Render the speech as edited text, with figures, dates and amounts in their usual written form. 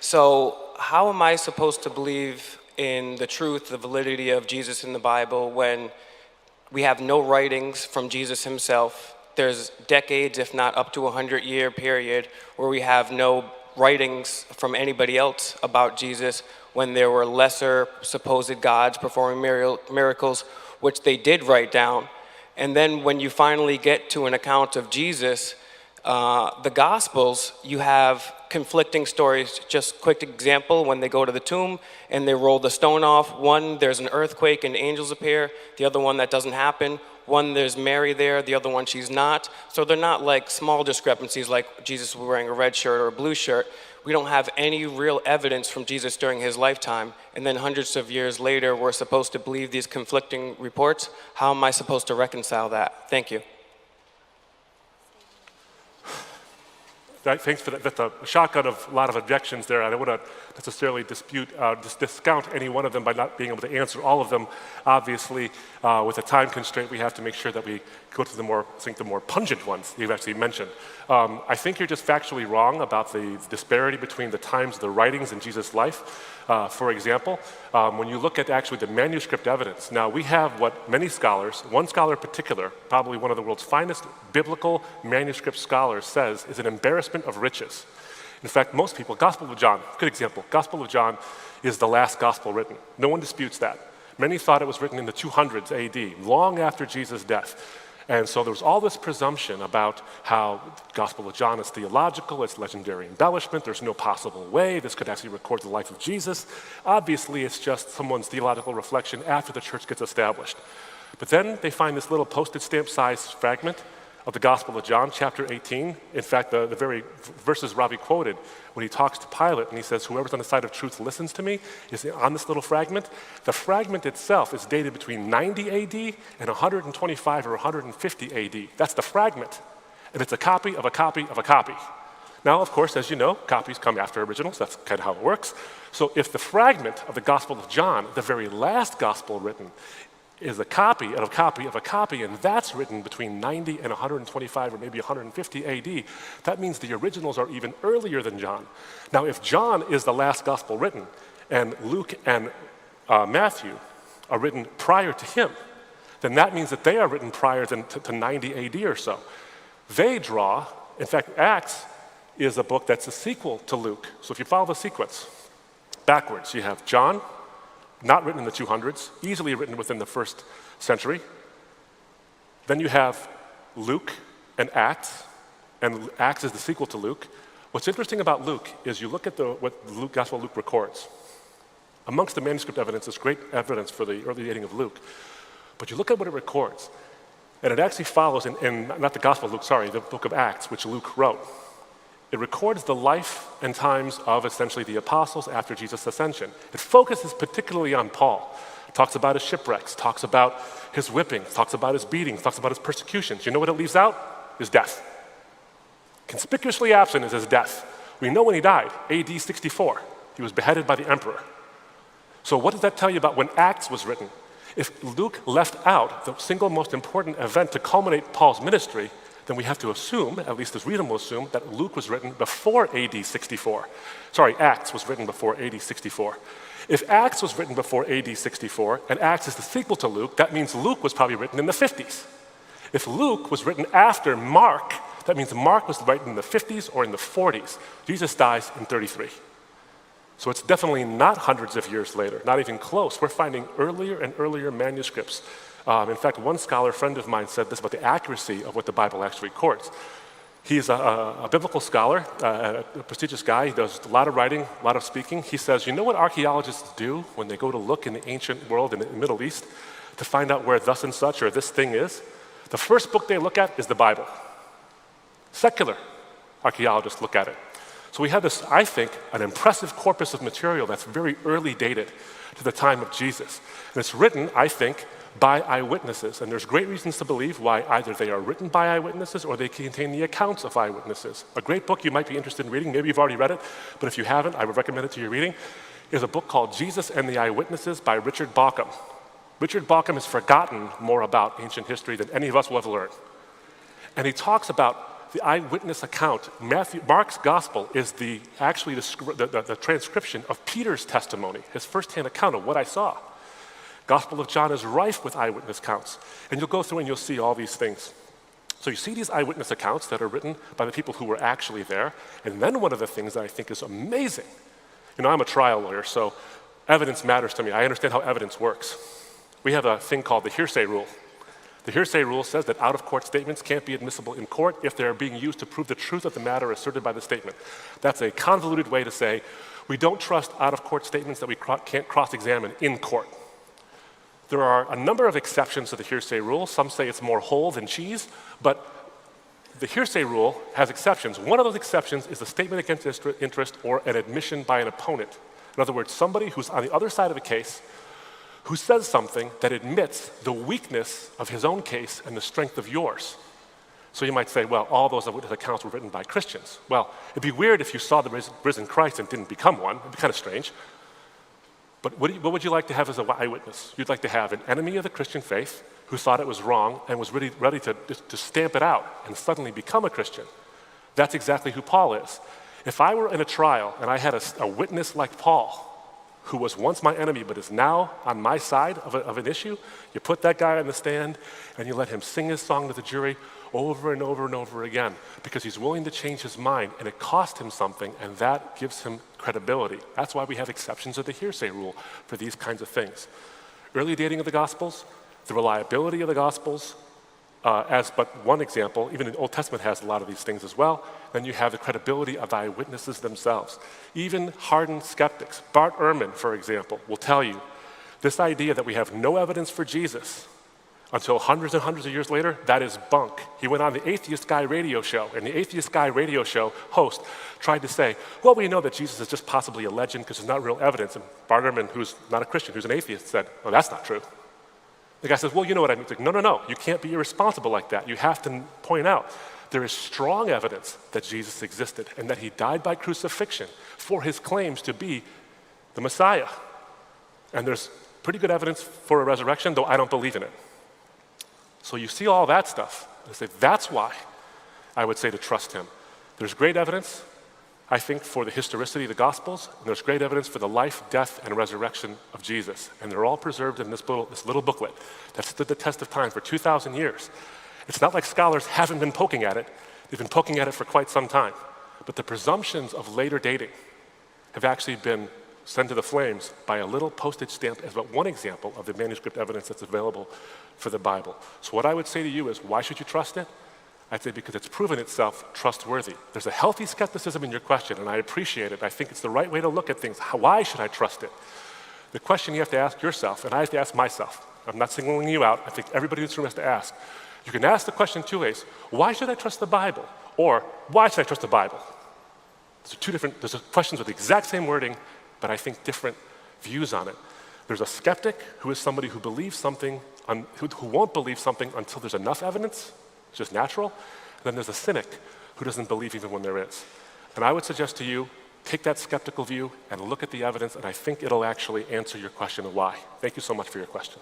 So how am I supposed to believe in the truth, the validity of Jesus in the Bible when we have no writings from Jesus himself? There's decades, if not up to 100-year period, where we have no writings from anybody else about Jesus when there were lesser supposed gods performing miracles, which they did write down. And then when you finally get to an account of Jesus, the Gospels, you have conflicting stories. Just quick example, when they go to the tomb and they roll the stone off, one, there's an earthquake and angels appear. The other one, that doesn't happen. One, there's Mary there. The other one, she's not. So they're not like small discrepancies like Jesus was wearing a red shirt or a blue shirt. We don't have any real evidence from Jesus during his lifetime. And then hundreds of years later, we're supposed to believe these conflicting reports. How am I supposed to reconcile that? Thank you. Thanks for that. That's a shotgun of a lot of objections there. I don't want to necessarily discount any one of them by not being able to answer all of them. Obviously, with a time constraint, we have to make sure that we go to the more pungent ones you've actually mentioned. I think you're just factually wrong about the disparity between the times of the writings in Jesus' life. For example, when you look at actually the manuscript evidence, now we have what many scholars, one scholar in particular, probably one of the world's finest biblical manuscript scholars, says is an embarrassment of riches. In fact, most people, Gospel of John, good example, Gospel of John is the last gospel written. No one disputes that. Many thought it was written in the 200s AD, long after Jesus' death. And so there was all this presumption about how Gospel of John is theological, it's legendary embellishment, there's no possible way this could actually record the life of Jesus. Obviously, it's just someone's theological reflection after the church gets established. But then they find this little postage stamp-sized fragment of the Gospel of John, chapter 18. In fact, the very verses Ravi quoted when he talks to Pilate and he says, "Whoever's on the side of truth listens to me," is on this little fragment. The fragment itself is dated between 90 AD and 125 or 150 AD. That's the fragment. And it's a copy of a copy of a copy. Now, of course, as you know, copies come after originals. That's kind of how it works. So if the fragment of the Gospel of John, the very last gospel written, is a copy of a copy of a copy, and that's written between 90 and 125 or maybe 150 AD, that means the originals are even earlier than John. Now, if John is the last gospel written, and Luke and Matthew are written prior to him, then that means that they are written prior to 90 AD or so. They draw, in fact, Acts is a book that's a sequel to Luke. So if you follow the sequence backwards, you have John, not written in the 200s, easily written within the first century. Then you have Luke and Acts is the sequel to Luke. What's interesting about Luke is you look at what Gospel of Luke records. Amongst the manuscript evidence, there's great evidence for the early dating of Luke. But you look at what it records, and it actually follows, not the Gospel of Luke, sorry, the book of Acts, which Luke wrote. It records the life and times of essentially the apostles after Jesus' ascension. It focuses particularly on Paul. It talks about his shipwrecks, talks about his whippings, talks about his beatings, talks about his persecutions. You know what it leaves out? His death. Conspicuously absent is his death. We know when he died, AD 64. He was beheaded by the emperor. So what does that tell you about when Acts was written? If Luke left out the single most important event to culminate Paul's ministry, then we have to assume, at least it's reasonable to assume, that Luke was written before AD 64. Sorry, Acts was written before AD 64. If Acts was written before AD 64, and Acts is the sequel to Luke, that means Luke was probably written in the 50s. If Luke was written after Mark, that means Mark was written in the 50s or in the 40s. Jesus dies in 33. So it's definitely not hundreds of years later, not even close. We're finding earlier and earlier manuscripts. In fact, one scholar friend of mine said this about the accuracy of what the Bible actually records. He's a biblical scholar, a prestigious guy. He does a lot of writing, a lot of speaking. He says, you know what archaeologists do when they go to look in the ancient world, in the Middle East, to find out where thus and such or this thing is? The first book they look at is the Bible. Secular archaeologists look at it. So we have this, I think, an impressive corpus of material that's very early dated to the time of Jesus. And it's written, I think, by eyewitnesses. And there's great reasons to believe why either they are written by eyewitnesses or they contain the accounts of eyewitnesses. A great book you might be interested in reading, maybe you've already read it, but if you haven't, I would recommend it to your reading, is a book called Jesus and the Eyewitnesses by Richard Bauckham. Richard Bauckham has forgotten more about ancient history than any of us will ever learn. And he talks about the eyewitness account. Mark's gospel is actually the transcription of Peter's testimony, his firsthand account of what I saw. Gospel of John is rife with eyewitness accounts. And you'll go through and you'll see all these things. So you see these eyewitness accounts that are written by the people who were actually there. And then one of the things that I think is amazing, I'm a trial lawyer, so evidence matters to me. I understand how evidence works. We have a thing called the hearsay rule. The hearsay rule says that out-of-court statements can't be admissible in court if they're being used to prove the truth of the matter asserted by the statement. That's a convoluted way to say we don't trust out-of-court statements that we can't cross-examine in court. There are a number of exceptions to the hearsay rule. Some say it's more whole than cheese, but the hearsay rule has exceptions. One of those exceptions is a statement against interest or an admission by an opponent. In other words, somebody who's on the other side of a case who says something that admits the weakness of his own case and the strength of yours. So you might say, well, all those eyewitness accounts were written by Christians. Well, it'd be weird if you saw the risen Christ and didn't become one. It'd be kind of strange. But what would you like to have as an eyewitness? You'd like to have an enemy of the Christian faith who thought it was wrong and was ready to stamp it out and suddenly become a Christian. That's exactly who Paul is. If I were in a trial and I had a witness like Paul, who was once my enemy but is now on my side of an issue, you put that guy on the stand and you let him sing his song to the jury over and over and over again because he's willing to change his mind, and it cost him something, and that gives him credibility. That's why we have exceptions of the hearsay rule for these kinds of things. Early dating of the Gospels, the reliability of the Gospels, as but one example. Even the Old Testament has a lot of these things as well. Then you have the credibility of the eyewitnesses themselves. Even hardened skeptics, Bart Ehrman, for example, will tell you this idea that we have no evidence for Jesus until hundreds and hundreds of years later, that is bunk. He went on the Atheist Guy radio show, and the Atheist Guy radio show host tried to say, well, we know that Jesus is just possibly a legend because there's not real evidence. And Bart Ehrman, who's not a Christian, who's an atheist, said, oh, that's not true. The guy says, well, you know what I mean. It's like, no, you can't be irresponsible like that. You have to point out there is strong evidence that Jesus existed and that he died by crucifixion for his claims to be the Messiah. And there's pretty good evidence for a resurrection, though I don't believe in it. So you see all that stuff. I say that's why I would say to trust him. There's great evidence, I think, for the historicity of the Gospels, and there's great evidence for the life, death, and resurrection of Jesus. And they're all preserved in this little booklet that stood the test of time for 2,000 years. It's not like scholars haven't been poking at it. They've been poking at it for quite some time. But the presumptions of later dating have actually been sent to the flames by a little postage stamp as but one example of the manuscript evidence that's available for the Bible. So what I would say to you is, why should you trust it? I'd say because it's proven itself trustworthy. There's a healthy skepticism in your question, and I appreciate it. I think it's the right way to look at things. Why should I trust it? The question you have to ask yourself, and I have to ask myself, I'm not singling you out, I think everybody in this room has to ask. You can ask the question two ways. Why should I trust the Bible? Or, why should I trust the Bible? There's questions with the exact same wording, but I think different views on it. There's a skeptic who is somebody who believes something, who won't believe something until there's enough evidence. It's just natural. And then there's a cynic who doesn't believe even when there is. And I would suggest to you, take that skeptical view and look at the evidence, and I think it'll actually answer your question of why. Thank you so much for your question.